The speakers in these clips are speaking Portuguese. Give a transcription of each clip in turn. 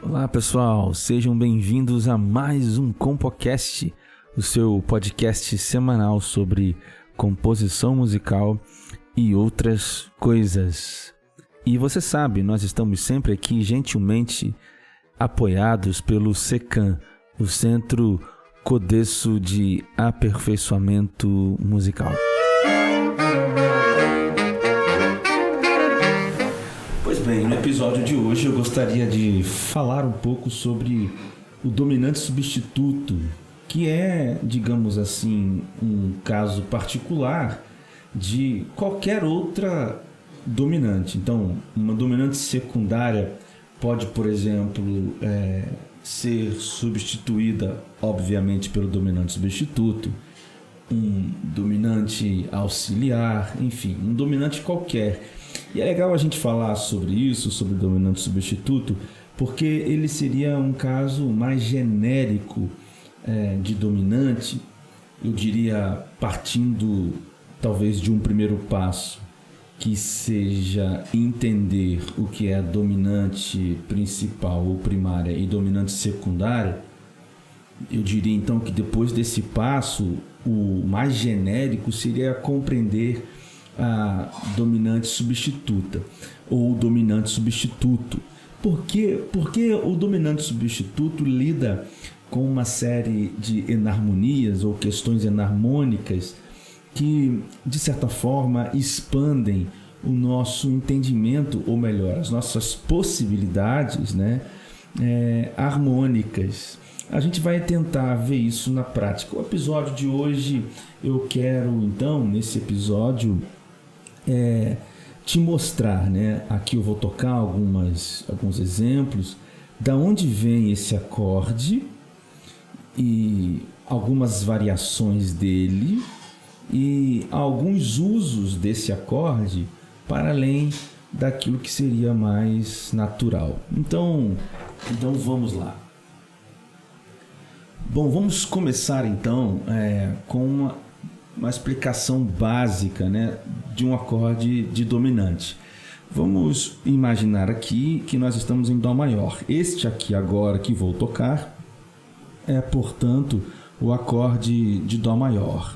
Olá pessoal, sejam bem-vindos a mais um CompoCast, o seu podcast semanal sobre composição musical e outras coisas. E você sabe, nós estamos sempre aqui gentilmente apoiados pelo SECAM, o Centro Codesso de Aperfeiçoamento Musical. Pois bem, no episódio de hoje eu gostaria de falar um pouco sobre o dominante substituto, que é, digamos assim, um caso particular de qualquer outra dominante. Então, uma dominante secundária pode, por exemplo, ser substituída, obviamente, pelo dominante substituto, um dominante auxiliar, enfim, um dominante qualquer. E é legal a gente falar sobre isso, sobre o dominante substituto, porque ele seria um caso mais genérico de dominante, eu diria, partindo talvez de um primeiro passo, que seja entender o que é dominante principal ou primária e dominante secundária. Eu diria então que depois desse passo, o mais genérico seria compreender a dominante substituta ou dominante substituto. Por quê? Porque o dominante substituto lida com uma série de enarmonias ou questões enarmônicas que, de certa forma, expandem o nosso entendimento, ou melhor, as nossas possibilidades, harmônicas. A gente vai tentar ver isso na prática. O episódio de hoje, eu quero, então, nesse episódio, te mostrar, aqui eu vou tocar alguns exemplos, da onde vem esse acorde e algumas variações dele, e alguns usos desse acorde para além daquilo que seria mais natural. Então vamos lá. Bom, vamos começar então com uma explicação básica, de um acorde de dominante. Vamos imaginar aqui que nós estamos em Dó maior. Este aqui agora que vou tocar é, portanto, o acorde de Dó maior.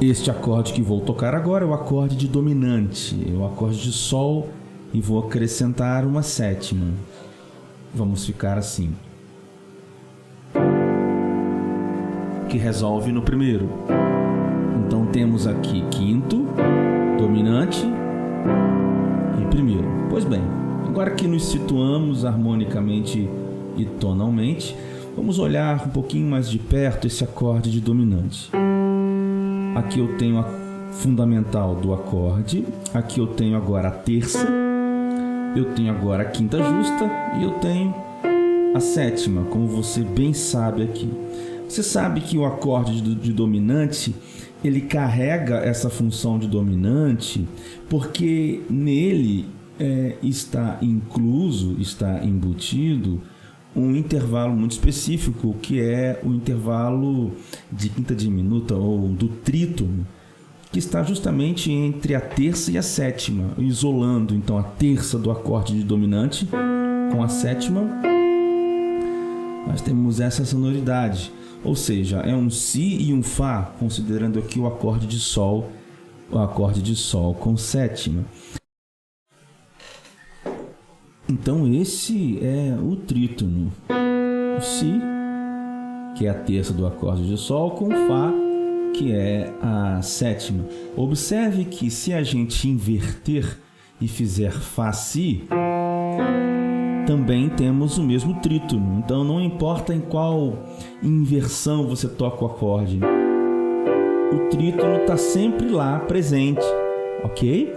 Este acorde que vou tocar agora é o acorde de dominante, é o acorde de Sol, e vou acrescentar uma sétima. Vamos ficar assim, que resolve no primeiro. Então temos aqui quinto, dominante e primeiro. Pois bem, agora que nos situamos harmonicamente e tonalmente, vamos olhar um pouquinho mais de perto esse acorde de dominante. Aqui eu tenho a fundamental do acorde, aqui eu tenho agora a terça, eu tenho agora a quinta justa e eu tenho a sétima, como você bem sabe aqui. Você sabe que o acorde de dominante, ele carrega essa função de dominante porque nele está incluso, está embutido um intervalo muito específico, que é o intervalo de quinta diminuta ou do trítono, que está justamente entre a terça e a sétima, isolando então a terça do acorde de dominante com a sétima. Nós temos essa sonoridade, ou seja, é um Si e um Fá, considerando aqui o acorde de Sol com sétima. Então esse é o trítono, o Si, que é a terça do acorde de Sol, com Fá, que é a sétima. Observe que se a gente inverter e fizer Fá-Si, também temos o mesmo trítono. Então não importa em qual inversão você toca o acorde, o trítono está sempre lá presente, ok?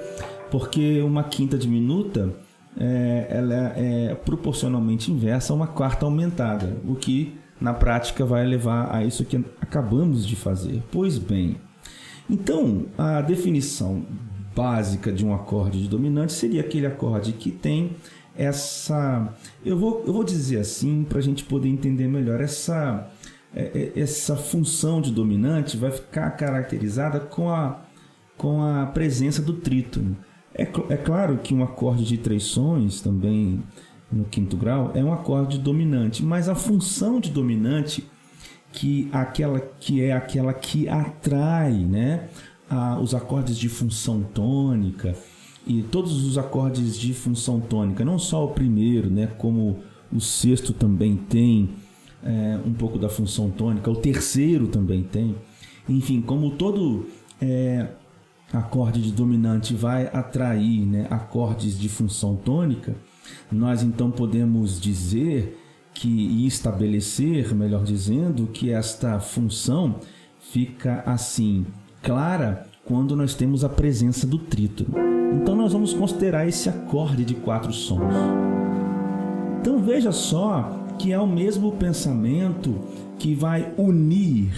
Porque uma quinta diminuta ela é proporcionalmente inversa a uma quarta aumentada, o que na prática vai levar a isso que acabamos de fazer. Pois bem, então a definição básica de um acorde de dominante seria aquele acorde que tem eu vou dizer assim para a gente poder entender melhor, essa função de dominante vai ficar caracterizada com a presença do trítono. É claro que um acorde de 3 sons, também no quinto grau, é um acorde dominante, mas a função de dominante, que é aquela que atrai, né, os acordes de função tônica, e todos os acordes de função tônica, não só o primeiro, né, como o sexto também tem um pouco da função tônica, o terceiro também tem. Enfim, como todo acorde de dominante vai atrair, né, acordes de função tônica, nós então podemos dizer e estabelecer, melhor dizendo, que esta função fica assim clara quando nós temos a presença do trítono. Então nós vamos considerar esse acorde de 4 sons. Então veja só que é o mesmo pensamento que vai unir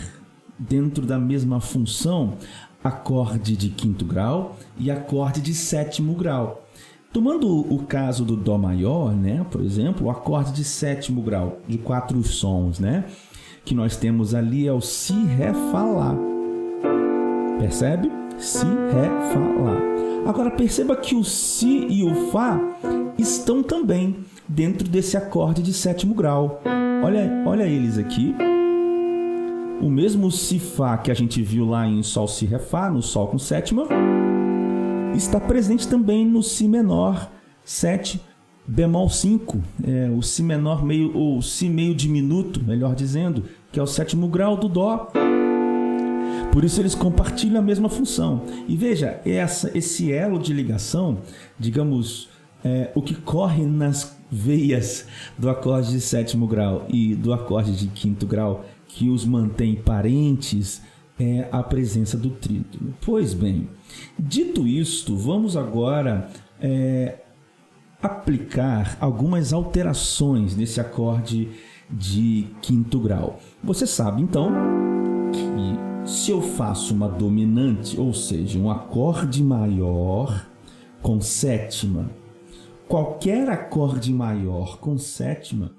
dentro da mesma função acorde de quinto grau e acorde de sétimo grau. Tomando o caso do Dó maior, né, por exemplo, o acorde de sétimo grau, de 4 sons, né, que nós temos ali é o Si, Ré, Fá, Lá. Percebe? Si, Ré, Fá, Lá. Agora perceba que o Si e o Fá estão também dentro desse acorde de sétimo grau. Olha eles aqui. O mesmo Si, Fá que a gente viu lá em Sol, Si, Ré, Fá, no Sol com sétima, está presente também no Si menor 7 bemol 5, o Si menor meio, ou Si meio diminuto, melhor dizendo, que é o sétimo grau do Dó. Por isso eles compartilham a mesma função. E veja, esse elo de ligação, digamos, o que corre nas veias do acorde de sétimo grau e do acorde de quinto grau, que os mantém parentes, é a presença do trítono. Pois bem, dito isto, vamos agora aplicar algumas alterações nesse acorde de quinto grau. Você sabe, então, que se eu faço uma dominante, ou seja, um acorde maior com sétima, qualquer acorde maior com sétima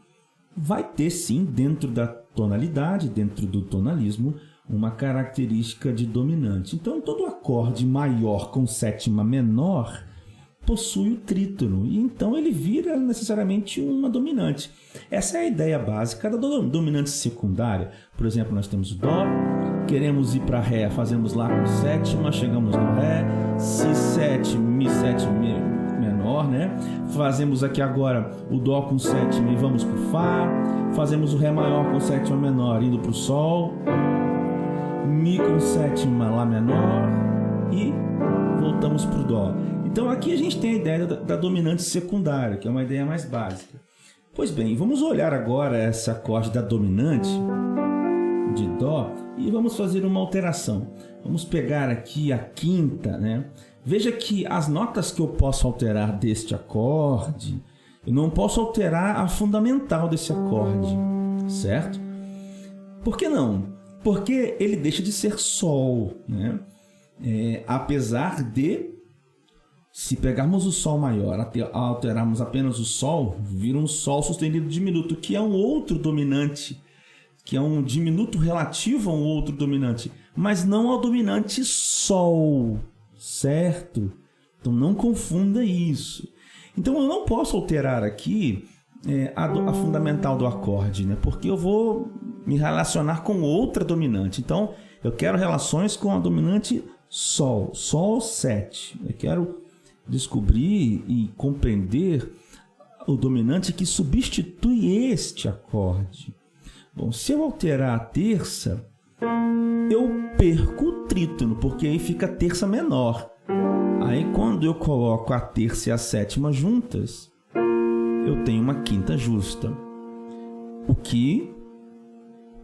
vai ter, sim, dentro da tonalidade, dentro do tonalismo, uma característica de dominante. Então, todo acorde maior com sétima menor possui o trítono, e então ele vira necessariamente uma dominante. Essa é a ideia básica da dominante secundária. Por exemplo, nós temos o Dó, queremos ir para Ré, fazemos lá com sétima, chegamos no Ré, Si 7, Mi 7 menor, né? Fazemos aqui agora o Dó com sétima e vamos para o Fá, fazemos o Ré maior com sétima menor, indo para o Sol, Mi com sétima, Lá menor e voltamos para o Dó. Então aqui a gente tem a ideia da dominante secundária, que é uma ideia mais básica. Pois bem, vamos olhar agora esse acorde da dominante de Dó e vamos fazer uma alteração. Vamos pegar aqui a quinta, né? Veja que as notas que eu posso alterar deste acorde, eu não posso alterar a fundamental desse acorde, certo? Por que não? Porque ele deixa de ser Sol, né? Apesar de, se pegarmos o Sol maior, alterarmos apenas o Sol, vira um Sol sustenido diminuto, que é um outro dominante, que é um diminuto relativo a um outro dominante, mas não ao dominante Sol, certo? Então não confunda isso. Então eu não posso alterar aqui a fundamental do acorde, né? Porque eu vou me relacionar com outra dominante. Então eu quero relações com a dominante Sol, Sol 7. Eu quero descobrir e compreender o dominante que substitui este acorde. Bom, se eu alterar a terça, eu perco o trítono, porque aí fica a terça menor. Aí quando eu coloco a terça e a sétima juntas, eu tenho uma quinta justa. O que,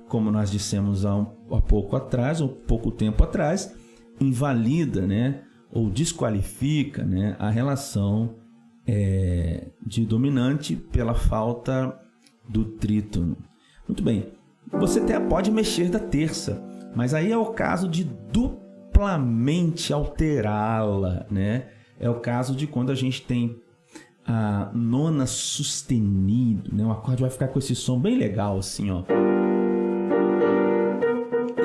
como nós dissemos há pouco tempo atrás, invalida, né, ou desqualifica, né, a relação de dominante pela falta do trítono. Muito bem, você até pode mexer da terça, mas aí é o caso de duplamente alterá-la, né? É o caso de quando a gente tem a nona sustenido, né? O acorde vai ficar com esse som bem legal, assim, ó.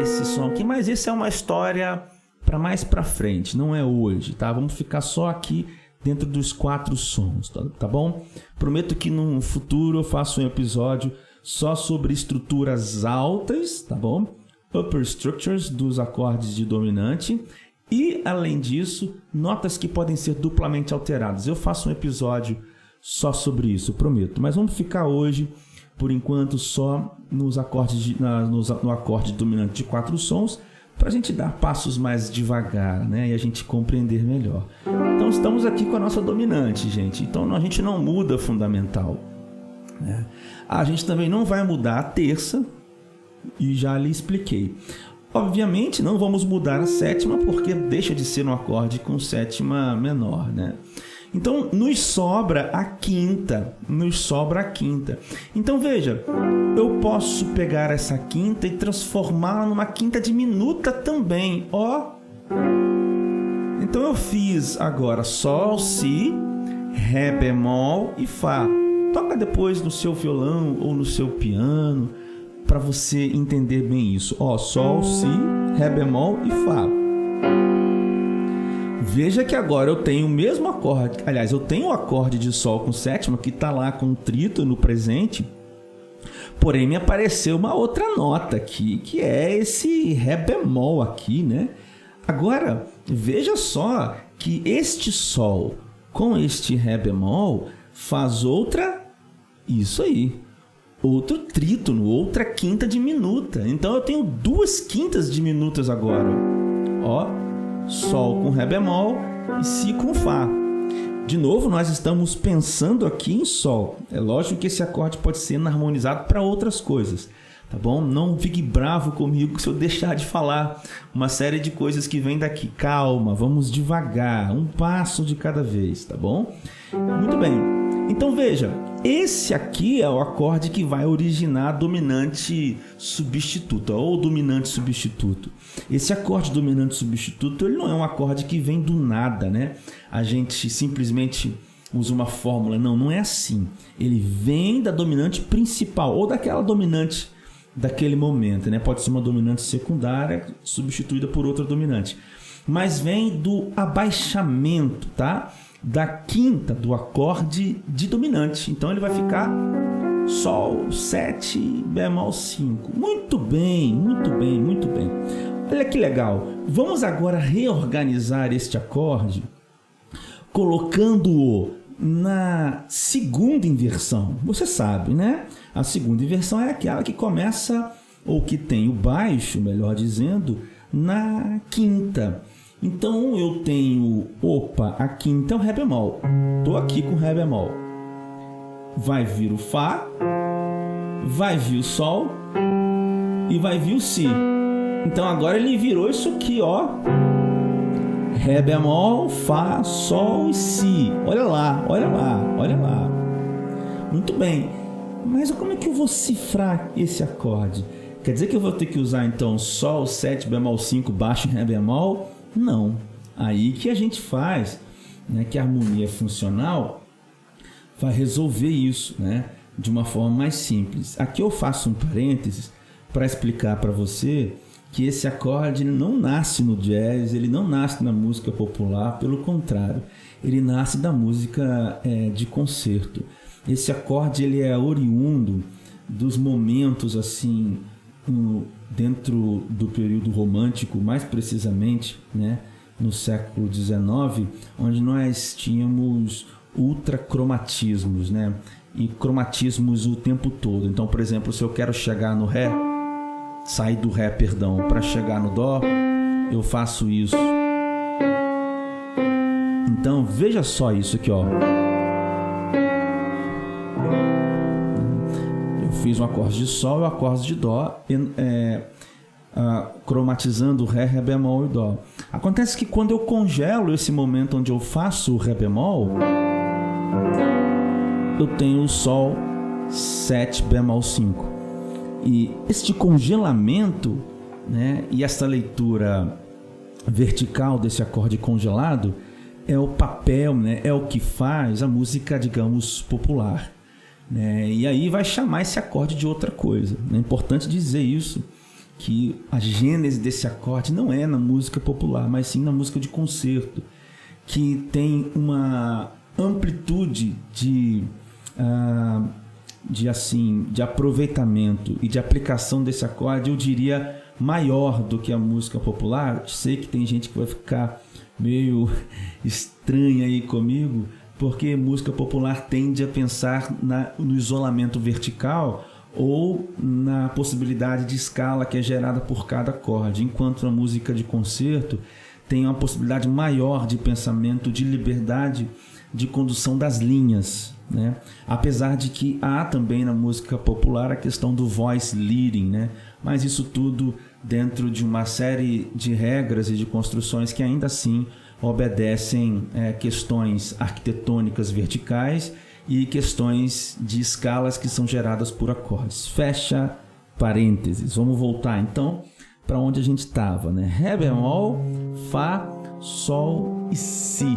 Esse som aqui, mas isso é uma história para mais para frente, não é hoje, tá? Vamos ficar só aqui dentro dos 4 sons, tá bom? Prometo que no futuro eu faço um episódio só sobre estruturas altas, tá bom? Upper structures dos acordes de dominante. E, além disso, notas que podem ser duplamente alteradas. Eu faço um episódio só sobre isso, prometo. Mas vamos ficar hoje, por enquanto, só nos acordes no acorde dominante de 4 sons, para a gente dar passos mais devagar, né? E a gente compreender melhor. Então, estamos aqui com a nossa dominante, gente. Então, a gente não muda a fundamental, né? A gente também não vai mudar a terça, e já lhe expliquei. Obviamente não vamos mudar a sétima, porque deixa de ser um acorde com sétima menor, né? Então nos sobra a quinta, Então veja, eu posso pegar essa quinta e transformá-la numa quinta diminuta também, ó. Então eu fiz agora Sol, Si, Ré bemol e Fá. Toca depois no seu violão ou no seu piano, para você entender bem isso. Ó, Sol, Si, Ré bemol e Fá. Veja que agora eu tenho o mesmo acorde. Aliás, eu tenho o acorde de Sol com sétima, que está lá com trítono presente. Porém, me apareceu uma outra nota aqui, que é esse Ré bemol aqui, né? Agora, veja só que este Sol com este Ré bemol faz isso aí. Outro trítono, outra quinta diminuta. Então eu tenho 2 quintas diminutas agora. Ó, Sol com Ré bemol e Si com Fá. De novo, nós estamos pensando aqui em Sol. É lógico que esse acorde pode ser harmonizado para outras coisas, tá bom? Não fique bravo comigo se eu deixar de falar uma série de coisas que vem daqui. Calma, vamos devagar, um passo de cada vez, tá bom? Muito bem. Então veja, esse aqui é o acorde que vai originar a dominante substituta ou dominante substituto. Esse acorde dominante substituto, ele não é um acorde que vem do nada, né? A gente simplesmente usa uma fórmula. Não é assim. Ele vem da dominante principal ou daquela dominante daquele momento, né? Pode ser uma dominante secundária substituída por outra dominante. Mas vem do abaixamento, tá? Da quinta do acorde de dominante. Então ele vai ficar Sol, 7, bemol 5. Muito bem, muito bem, muito bem. Olha que legal. Vamos agora reorganizar este acorde colocando-o na segunda inversão. Você sabe, né? A segunda inversão é aquela que começa, ou que tem o baixo, melhor dizendo, na quinta. Então eu tenho, a quinta é o Ré bemol. Estou aqui com Ré bemol. Vai vir o Fá, vai vir o Sol e vai vir o Si. Então agora ele virou isso aqui, ó. Ré bemol, Fá, Sol e Si. Olha lá, olha lá, olha lá. Muito bem. Mas como é que eu vou cifrar esse acorde? Quer dizer que eu vou ter que usar então Sol, 7, bemol 5, baixo e Ré bemol? Não. Aí que a gente faz, né, que a harmonia funcional vai resolver isso, né, de uma forma mais simples. Aqui eu faço um parênteses para explicar para você que esse acorde não nasce no jazz, ele não nasce na música popular, pelo contrário, ele nasce da música de concerto. Esse acorde ele é oriundo dos momentos assim, dentro do período romântico, mais precisamente, né, no século XIX, onde nós tínhamos ultracromatismos, né, e cromatismos o tempo todo. Então, por exemplo, se eu quero chegar no Ré, sair do Ré, para chegar no Dó, eu faço isso. Então, veja só isso aqui, ó. Fiz um acorde de Sol e um acorde de Dó, cromatizando o Ré, Ré bemol e Dó. Acontece que quando eu congelo esse momento onde eu faço o Ré bemol, eu tenho o Sol, 7, bemol 5. E este congelamento, né, e essa leitura vertical desse acorde congelado é o papel, né? É o que faz a música, digamos, popular, né? E aí vai chamar esse acorde de outra coisa. É importante dizer isso, que a gênese desse acorde não é na música popular, mas sim na música de concerto, que tem uma amplitude de aproveitamento e de aplicação desse acorde, eu diria, maior do que a música popular. Sei que tem gente que vai ficar meio estranha aí comigo, porque música popular tende a pensar no isolamento vertical ou na possibilidade de escala que é gerada por cada acorde, enquanto a música de concerto tem uma possibilidade maior de pensamento, de liberdade de condução das linhas, né? Apesar de que há também na música popular a questão do voice leading, né? Mas isso tudo dentro de uma série de regras e de construções que ainda assim obedecem questões arquitetônicas verticais e questões de escalas que são geradas por acordes. Fecha parênteses. Vamos voltar então para onde a gente estava, né? Ré bemol, Fá, Sol e Si.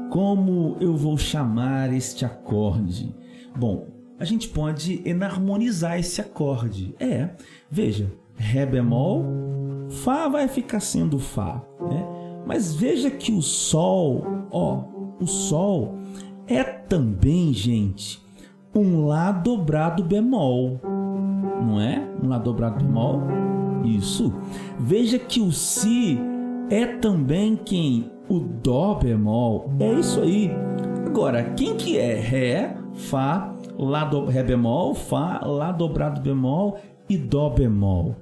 Como eu vou chamar este acorde? Bom, a gente pode enarmonizar esse acorde. Veja, Ré bemol, Fá vai ficar sendo Fá, né? Mas veja que o Sol, o Sol é também, gente, um Lá dobrado bemol, não é? Um Lá dobrado bemol, isso. Veja que o Si é também quem? O Dó bemol, é isso aí. Agora, quem que é? Ré, Fá, Ré bemol, Fá, Lá dobrado bemol e Dó bemol.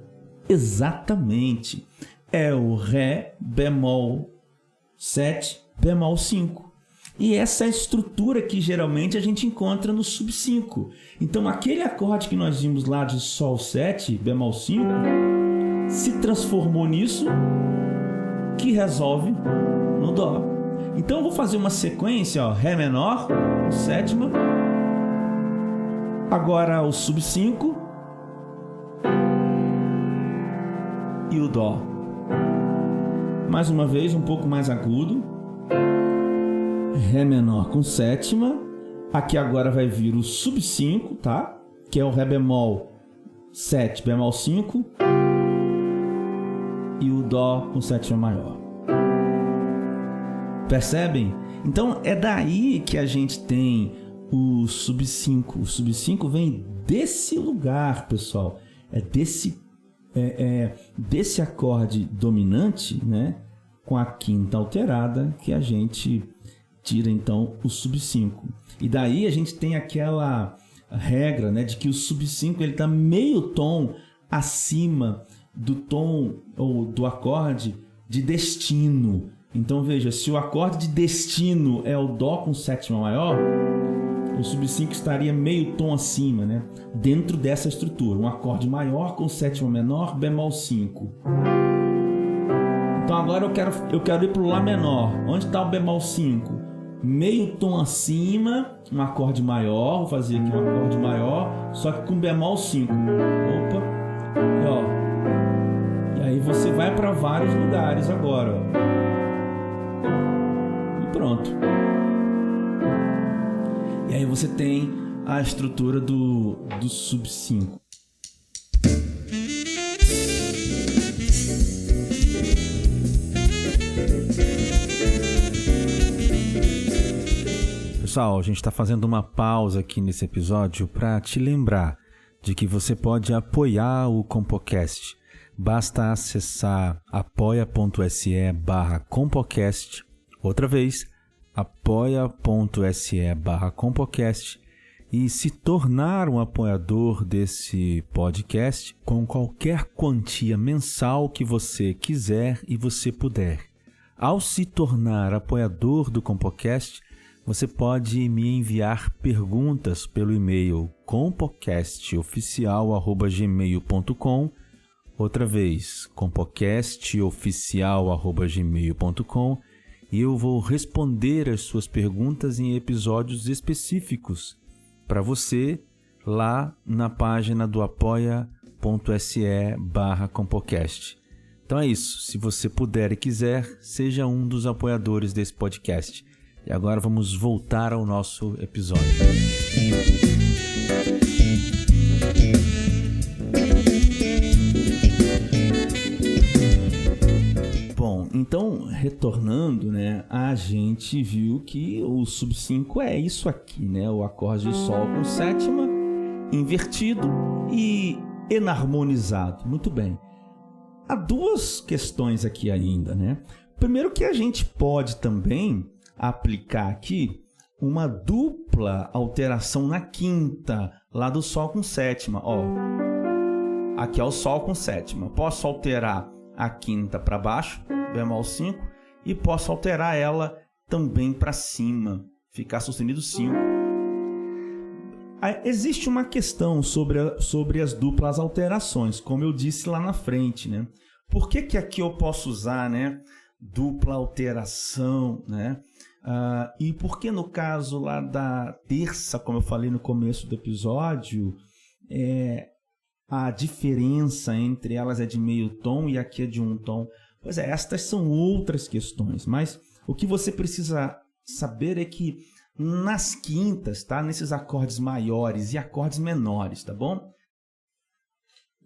Exatamente. É o Ré bemol 7, bemol 5. E essa é a estrutura que geralmente a gente encontra no sub 5. Então, aquele acorde que nós vimos lá de Sol 7, bemol 5, se transformou nisso, que resolve no Dó. Então, eu vou fazer uma sequência, Ré menor, sétima, agora o sub 5 e o Dó. Mais uma vez, um pouco mais agudo. Ré menor com sétima. Aqui agora vai vir o sub 5, tá? Que é o Ré bemol 7, bemol 5. E o Dó com sétima maior. Percebem? Então é daí que a gente tem o sub 5. O sub 5 vem desse lugar, pessoal. É desse acorde dominante, né, com a quinta alterada, que a gente tira então o sub 5. E daí a gente tem aquela regra, né, de que o sub 5 ele está meio tom acima do tom ou do acorde de destino. Então veja, se o acorde de destino é o Dó com sétima maior, o sub 5 estaria meio tom acima, né? Dentro dessa estrutura. Um acorde maior com sétima menor, bemol 5. Então agora eu quero ir para o Lá menor. Onde está o bemol 5? Meio tom acima, um acorde maior. Vou fazer aqui um acorde maior, só que com bemol 5. Opa! E aí você vai para vários lugares agora. E pronto. E aí você tem a estrutura do sub 5. Pessoal, a gente está fazendo uma pausa aqui nesse episódio para te lembrar de que você pode apoiar o Compocast. Basta acessar apoia.se/Compocast. Outra vez, apoia.se/Compocast e se tornar um apoiador desse podcast com qualquer quantia mensal que você quiser e você puder. Ao se tornar apoiador do Compocast, você pode me enviar perguntas pelo e-mail compocastoficial@gmail.com. Outra vez, compocastoficial@gmail.com. E eu vou responder as suas perguntas em episódios específicos para você lá na página do apoia.se/Compocast. Então é isso. Se você puder e quiser, seja um dos apoiadores desse podcast. E agora vamos voltar ao nosso episódio. Bom, então, retornando, né, a gente viu que o sub-5 é isso aqui, né? O acorde de Sol com sétima, invertido e enarmonizado. Muito bem. Há duas questões aqui ainda, né? Primeiro que a gente pode também aplicar aqui uma dupla alteração na quinta, lá do Sol com sétima. Ó, aqui é o Sol com sétima. Posso alterar a quinta para baixo, bemol 5, e posso alterar ela também para cima, ficar sustenido 5. Existe uma questão sobre as duplas alterações, como eu disse lá na frente, né? Por que aqui eu posso usar, né, dupla alteração, né? E por que no caso lá da terça, como eu falei no começo do episódio, a diferença entre elas é de meio tom e aqui é de um tom? Pois é, estas são outras questões, mas o que você precisa saber é que nas quintas, tá? Nesses acordes maiores e acordes menores, tá bom?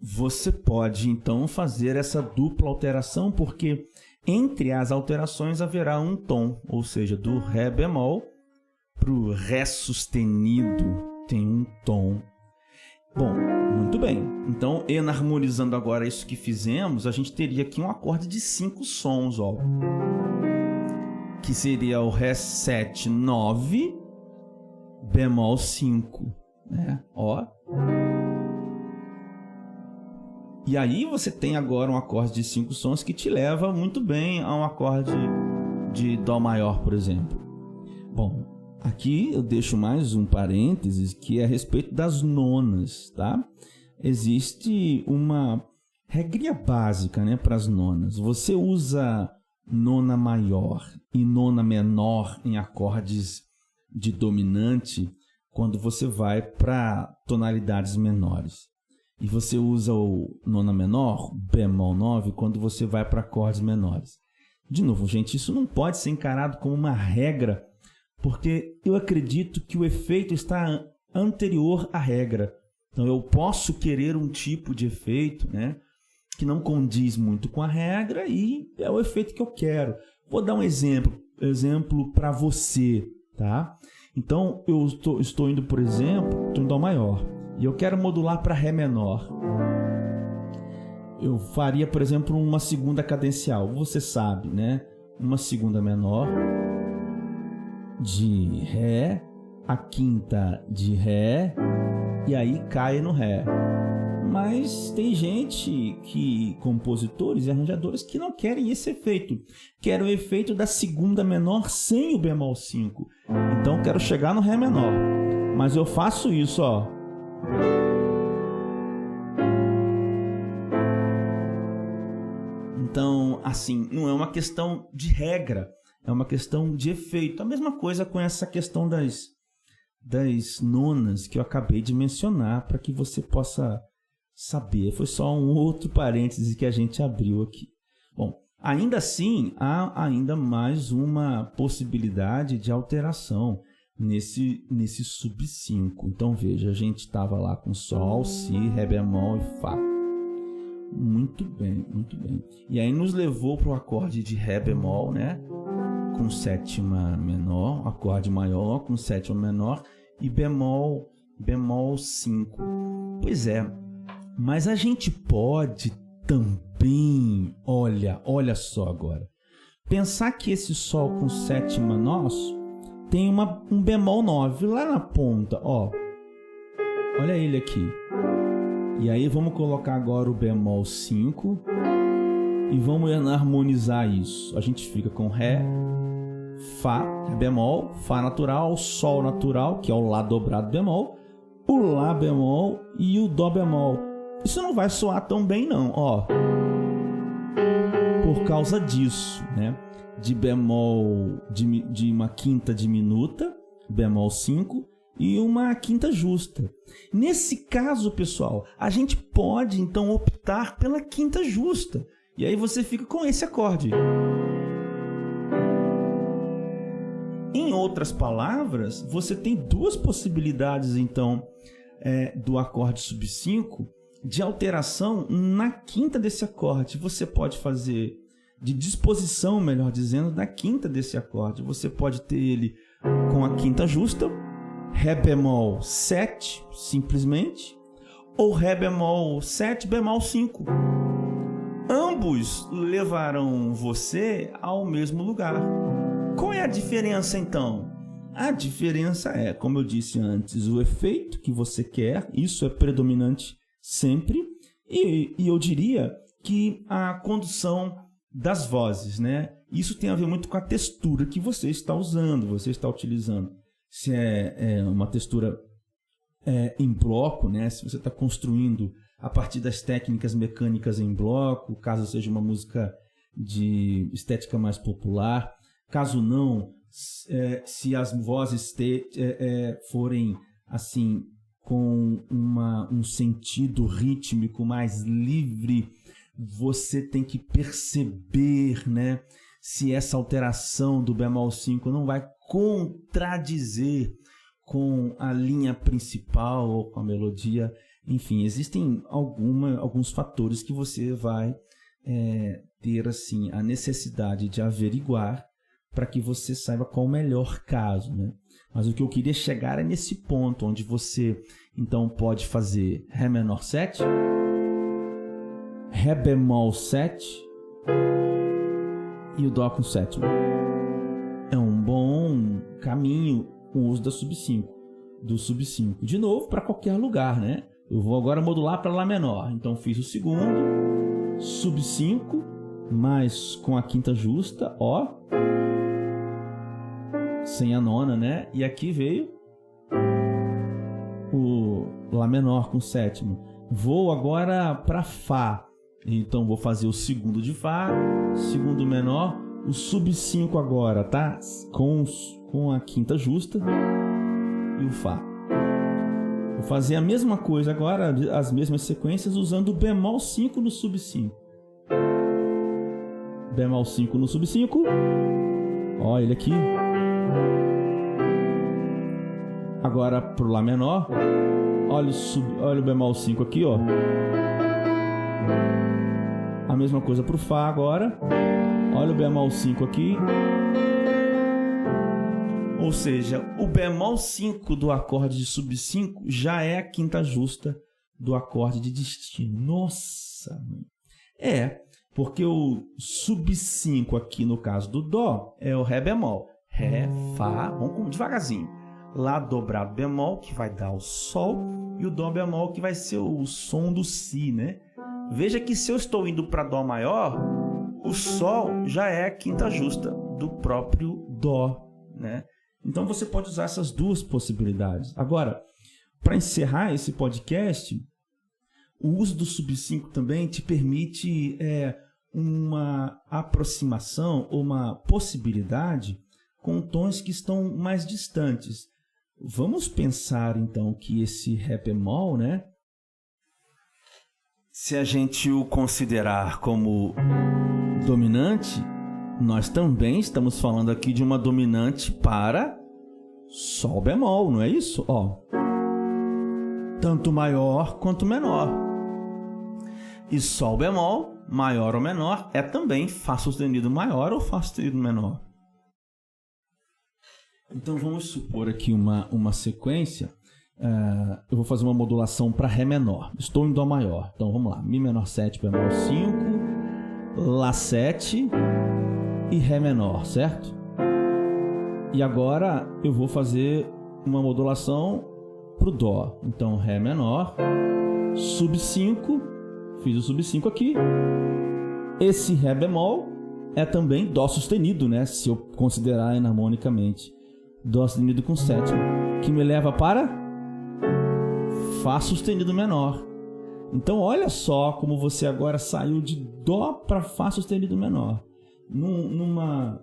Você pode então fazer essa dupla alteração, porque entre as alterações haverá um tom, ou seja, do Ré bemol para o Ré sustenido tem um tom. Bom, muito bem. Então, enarmonizando agora isso que fizemos, a gente teria aqui um acorde de 5 sons, ó, que seria o Ré 7, 9, bemol 5, né? Ó. E aí você tem agora um acorde de 5 sons que te leva muito bem a um acorde de Dó maior, por exemplo. Bom, aqui eu deixo mais um parênteses que é a respeito das nonas, tá? Existe uma regrinha básica, né, para as nonas. Você usa nona maior e nona menor em acordes de dominante quando você vai para tonalidades menores. E você usa o nona menor, bemol 9, quando você vai para acordes menores. De novo, gente, isso não pode ser encarado como uma regra, porque eu acredito que o efeito está anterior à regra. Então, eu posso querer um tipo de efeito, né, que não condiz muito com a regra e é o efeito que eu quero. Vou dar um exemplo para você, tá? Então, eu estou indo, por exemplo, em Dó maior. E eu quero modular para Ré menor. Eu faria, por exemplo, uma segunda cadencial. Você sabe, né? Uma segunda menor de Ré, a quinta de Ré, e aí cai no Ré. Mas tem gente, compositores e arranjadores, que não querem esse efeito. Querem o efeito da segunda menor sem o bemol 5. Então, quero chegar no Ré menor. Mas eu faço isso, ó. Então, assim, não é uma questão de regra, é uma questão de efeito. A mesma coisa com essa questão das nonas que eu acabei de mencionar, para que você possa saber. Foi só um outro parêntese que a gente abriu aqui. Bom, ainda assim, há ainda mais uma possibilidade de alteração nesse sub-5. Então veja, a gente estava lá com Sol, Si, Ré bemol e Fá. Muito bem, muito bem. E aí nos levou para o acorde de Ré bemol, né? Com sétima menor, acorde maior com sétima menor e bemol 5. Pois é, mas a gente pode também, olha só agora, pensar que esse Sol com sétima nosso tem um bemol 9 lá na ponta, ó. Olha ele aqui. E aí vamos colocar agora o bemol 5 e vamos harmonizar isso. A gente fica com Ré, Fá, Ré bemol, Fá natural, Sol natural, que é o Lá dobrado bemol, o Lá bemol e o Dó bemol. Isso não vai soar tão bem não, ó. Por causa disso, né? De bemol, de uma quinta diminuta, bemol 5, e uma quinta justa. Nesse caso, pessoal, a gente pode então optar pela quinta justa. E aí você fica com esse acorde. Em outras palavras, você tem duas possibilidades, então, do acorde sub-5 de alteração na quinta desse acorde. Você pode fazer de disposição, melhor dizendo, da quinta desse acorde. Você pode ter ele com a quinta justa, Ré bemol 7, simplesmente, ou Ré bemol 7, bemol 5. Ambos levarão você ao mesmo lugar. Qual é a diferença, então? A diferença é, como eu disse antes, o efeito que você quer, isso é predominante sempre, e eu diria que a condução das vozes, né? Isso tem a ver muito com a textura que você está usando, você está utilizando. Se é uma textura em bloco, né? Se você está construindo a partir das técnicas mecânicas em bloco, caso seja uma música de estética mais popular. Caso não, se as vozes forem assim com um sentido rítmico mais livre, você tem que perceber, né, se essa alteração do bemol 5 não vai contradizer com a linha principal ou com a melodia. Enfim, existem alguns fatores que você vai ter assim, a necessidade de averiguar para que você saiba qual o melhor caso, né? Mas o que eu queria chegar é nesse ponto, onde você então pode fazer Ré menor 7, Ré bemol 7 e o Dó com sétima. É um bom caminho o uso do sub-5. De novo, para qualquer lugar, né? Eu vou agora modular para Lá menor. Então fiz o segundo, sub-5, mas com a quinta justa, Ó, sem a nona, né? E aqui veio o Lá menor com sétima. Vou agora para Fá. Então vou fazer o segundo de Fá, segundo menor, o sub-5 agora, tá? Com a quinta justa e o Fá. Vou fazer a mesma coisa agora, as mesmas sequências, usando o bemol 5 no sub-5. Bemol 5 no sub-5. Ó, ele aqui. Agora pro Lá menor. Olha o bemol 5 aqui, ó. A mesma coisa pro Fá agora. Olha o bemol 5 aqui. Ou seja, o bemol 5 do acorde de sub-5 já é a quinta justa do acorde de destino. Nossa! Porque o sub-5 aqui no caso do Dó é o Ré bemol. Ré, Fá, vamos devagarzinho. Lá dobrado bemol, que vai dar o Sol, e o Dó bemol, que vai ser o som do Si, né? Veja que se eu estou indo para Dó maior, o Sol já é a quinta justa do próprio Dó, né? Então você pode usar essas duas possibilidades. Agora, para encerrar esse podcast, o uso do sub-5 também te permite uma aproximação ou uma possibilidade com tons que estão mais distantes. Vamos pensar então que esse Ré bemol, né? Se a gente o considerar como dominante, nós também estamos falando aqui de uma dominante para Sol bemol, não é isso? Ó, tanto maior quanto menor. E Sol bemol, maior ou menor, é também Fá sustenido maior ou Fá sustenido menor. Então vamos supor aqui uma sequência. Eu vou fazer uma modulação para Ré menor. Estou em Dó maior. Então vamos lá. Mi menor 7, bemol 5, Lá 7 e Ré menor, certo? E agora eu vou fazer uma modulação para o Dó. Então Ré menor, sub-5, fiz o sub-5 aqui. Esse Ré bemol é também Dó sustenido, né? Se eu considerar enarmonicamente. Dó sustenido com sétima, que me leva para Fá sustenido menor. Então olha só como você agora saiu de Dó para Fá sustenido menor. Numa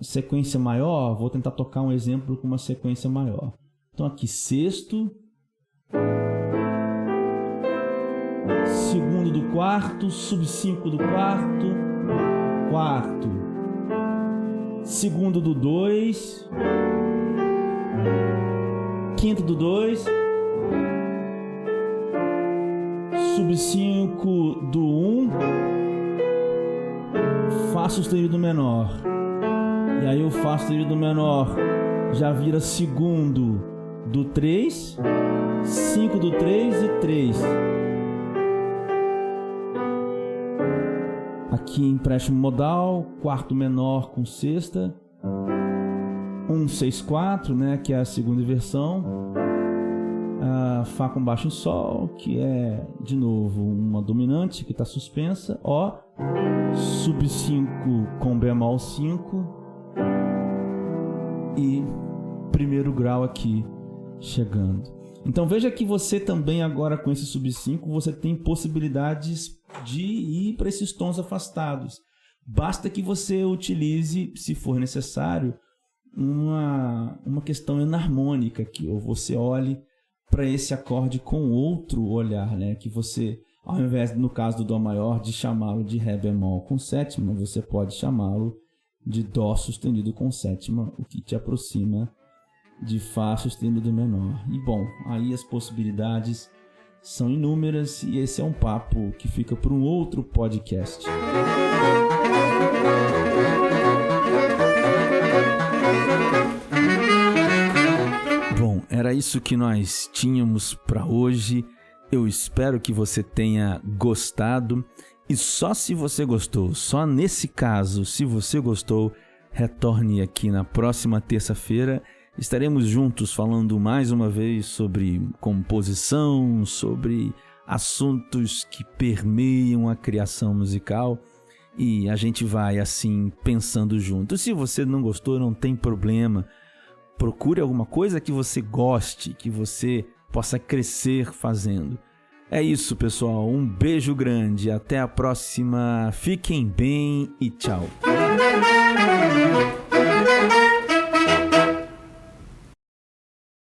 sequência maior, vou tentar tocar um exemplo com uma sequência maior. Então aqui sexto, segundo do quarto, sub-5 do quarto, quarto, segundo do 2, quinto do 2, sub-5 do 1, Fá sustenido menor. E aí o Fá sustenido menor já vira segundo do 3, 5 do 3 e 3. Aqui empréstimo modal, quarto menor com sexta, 1, 6, 4, né, que é a segunda inversão, Fá com baixo em Sol, que é, de novo, uma dominante que está suspensa, Ó, sub 5 com bemol 5 e primeiro grau aqui chegando. Então veja que você também agora com esse sub 5 você tem possibilidades de ir para esses tons afastados. Basta que você utilize, se for necessário, uma questão enarmônica aqui, ou você olhe para esse acorde com outro olhar, né? Que você, ao invés, no caso do Dó maior, de chamá-lo de Ré bemol com sétima, você pode chamá-lo de Dó sustenido com sétima, o que te aproxima de Fá sustenido menor. E bom, aí as possibilidades são inúmeras e esse é um papo que fica para um outro podcast. Bom, era isso que nós tínhamos para hoje. Eu espero que você tenha gostado. E só se você gostou, só nesse caso, se você gostou, retorne aqui na próxima terça-feira. Estaremos juntos falando mais uma vez sobre composição, sobre assuntos que permeiam a criação musical. E a gente vai assim pensando junto. Se você não gostou, não tem problema. Procure alguma coisa que você goste, que você possa crescer fazendo. É isso, pessoal. Um beijo grande. Até a próxima. Fiquem bem e tchau.